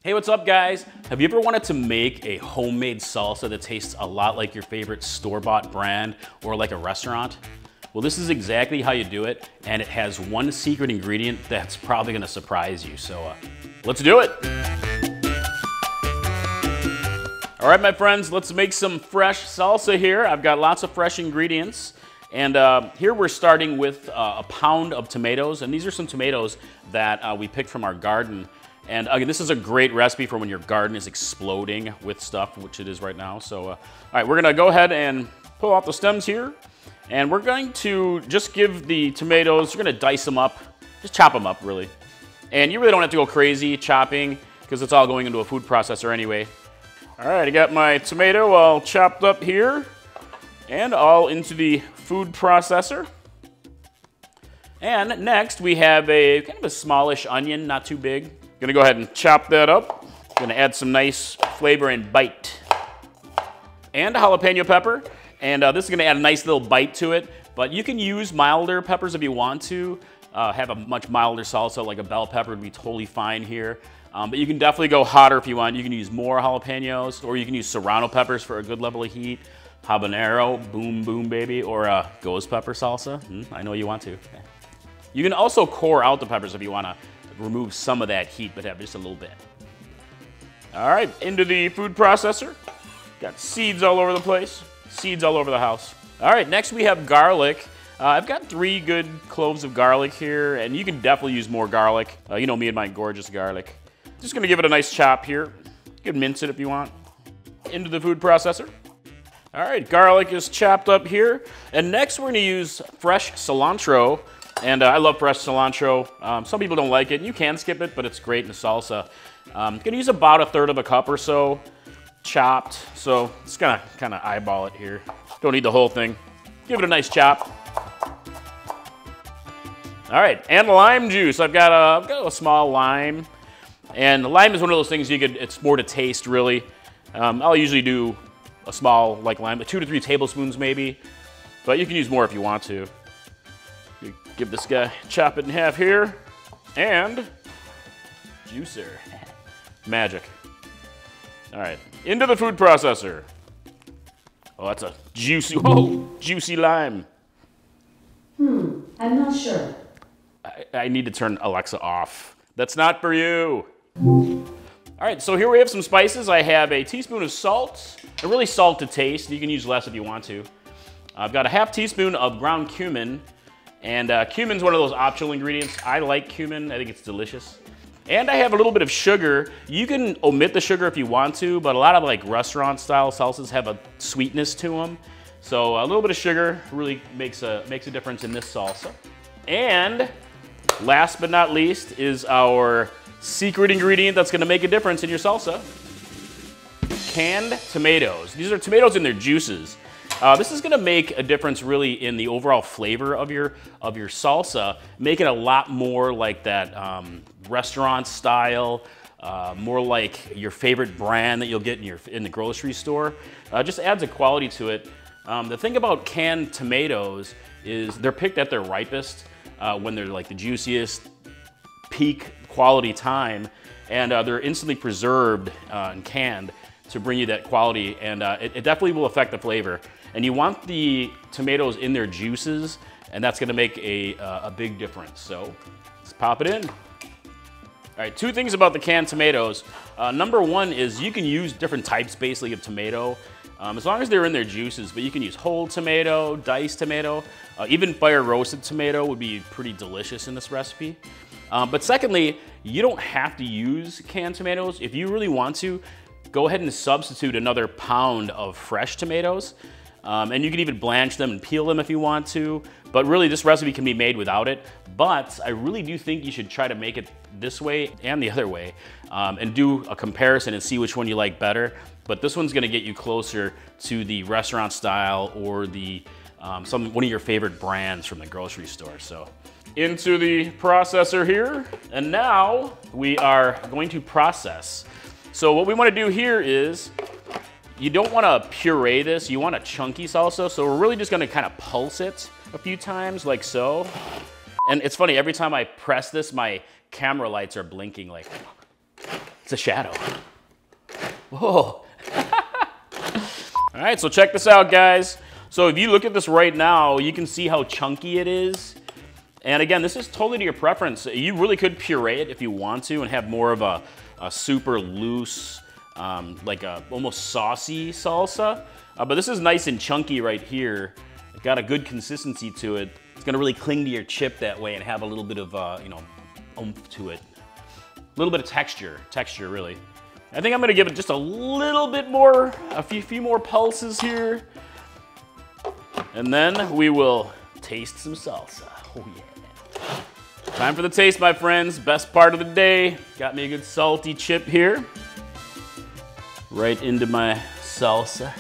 Hey, what's up guys? Have you ever wanted to make a homemade salsa that tastes a lot like your favorite store-bought brand or like a restaurant? Well, this is exactly how you do it, and it has one secret ingredient that's probably gonna surprise you, so let's do it! All right, my friends, let's make some fresh salsa here. I've got lots of fresh ingredients, and here we're starting with a pound of tomatoes, and these are some tomatoes that we picked from our garden. And again, this is a great recipe for when your garden is exploding with stuff, which it is right now. So, all right, we're gonna go ahead and pull out the stems here. And we're going to just give the tomatoes, we're gonna dice them up, just chop them up really. And you really don't have to go crazy chopping because it's all going into a food processor anyway. All right, I got my tomato all chopped up here and all into the food processor. And next we have a kind of a smallish onion, not too big. Gonna go ahead and chop that up. Gonna add some nice flavor and bite. And a jalapeno pepper. And this is gonna add a nice little bite to it, but you can use milder peppers if you want to. Have a much milder salsa, like a bell pepper would be totally fine here. But you can definitely go hotter if you want. You can use more jalapenos, or you can use serrano peppers for a good level of heat. Habanero, boom, boom, baby, or ghost pepper salsa. I know you want to. Okay. You can also core out the peppers if you wanna remove some of that heat, but have just a little bit. All right, into the food processor. Got seeds all over the place, seeds all over the house. All right, next we have garlic. I've got 3 good cloves of garlic here, and you can definitely use more garlic. You know me and my gorgeous garlic. Just gonna give it a nice chop here. You can mince it if you want. Into the food processor. All right, garlic is chopped up here. And next we're gonna use fresh cilantro. And I love fresh cilantro. Some people don't like it. You can skip it, but it's great in the salsa. I'm gonna use about 1/3 of a cup or so, chopped. So just gonna kind of eyeball it here. Don't need the whole thing. Give it a nice chop. All right, and lime juice. I've got a small lime, and lime is one of those things it's more to taste really. I'll usually do a small lime, 2 to 3 tablespoons maybe, but you can use more if you want to. Give this guy, chop it in half here, and juicer. Magic. All right, into the food processor. Oh, that's a juicy, whoa, juicy lime. I'm not sure. I need to turn Alexa off. That's not for you. All right, so here we have some spices. I have a teaspoon of salt, and really salt to taste. You can use less if you want to. I've got a 1/2 teaspoon of ground cumin. And cumin's one of those optional ingredients. I like cumin, I think it's delicious. And I have a little bit of sugar. You can omit the sugar if you want to, but a lot of like restaurant style salsas have a sweetness to them. So a little bit of sugar really makes a difference in this salsa. And last but not least is our secret ingredient that's gonna make a difference in your salsa. Canned tomatoes. These are tomatoes in their juices. This is gonna make a difference really in the overall flavor of your salsa, make it a lot more like that restaurant style, more like your favorite brand that you'll get in the grocery store. Just adds a quality to it. The thing about canned tomatoes is they're picked at their ripest when they're like the juiciest, peak quality time, and they're instantly preserved and canned to bring you that quality, and it definitely will affect the flavor. And you want the tomatoes in their juices, and that's gonna make a big difference. So let's pop it in. All right, 2 things about the canned tomatoes. Number 1 is you can use different types basically of tomato, as long as they're in their juices, but you can use whole tomato, diced tomato, even fire roasted tomato would be pretty delicious in this recipe. But secondly, you don't have to use canned tomatoes. If you really want to, go ahead and substitute another pound of fresh tomatoes. And you can even blanch them and peel them if you want to. But really, this recipe can be made without it. But I really do think you should try to make it this way and the other way, and do a comparison and see which one you like better. But this one's gonna get you closer to the restaurant style or the one of your favorite brands from the grocery store. So into the processor here. And now we are going to process. So what we wanna do here is, you don't wanna puree this, you want a chunky salsa, so we're really just gonna kind of pulse it a few times, like so. And it's funny, every time I press this, my camera lights are blinking like, It's a shadow. Whoa. All right, so check this out, guys. So if you look at this right now, you can see how chunky it is. And again, this is totally to your preference. You really could puree it if you want to and have more of a super loose, like a almost saucy salsa. But this is nice and chunky right here. It's got a good consistency to it. It's gonna really cling to your chip that way and have a little bit of, you know, oomph to it. A little bit of texture really. I think I'm gonna give it just a little bit more, a few more pulses here. And then we will taste some salsa. Oh yeah. Time for the taste, my friends. Best part of the day. Got me a good salty chip here. Right into my salsa.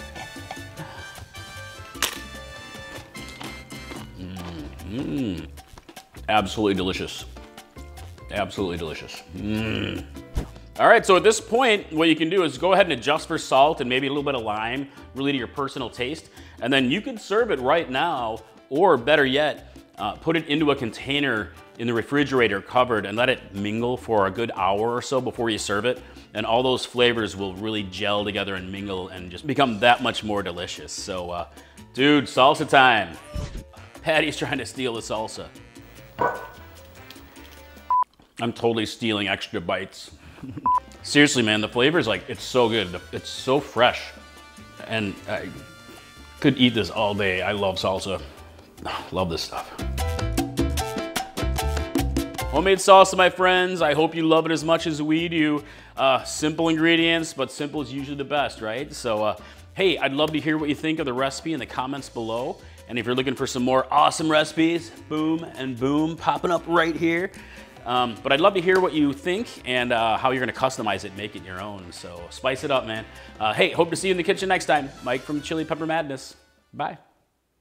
Absolutely delicious. Absolutely delicious. All right, so at this point, what you can do is go ahead and adjust for salt and maybe a little bit of lime, really to your personal taste. And then you can serve it right now, or better yet, put it into a container in the refrigerator covered and let it mingle for a good hour or so before you serve it. And all those flavors will really gel together and mingle and just become that much more delicious. So, dude, salsa time. Patty's trying to steal the salsa. I'm totally stealing extra bites. Seriously, man, the flavor's like, it's so good. It's so fresh. And I could eat this all day. I love salsa. Love this stuff. Homemade salsa, my friends. I hope you love it as much as we do. Simple ingredients, but simple is usually the best, right? So, hey, I'd love to hear what you think of the recipe in the comments below. And if you're looking for some more awesome recipes, boom and boom, popping up right here. But I'd love to hear what you think and how you're gonna customize it, make it your own. So spice it up, man. Hey, hope to see you in the kitchen next time. Mike from Chili Pepper Madness. Bye.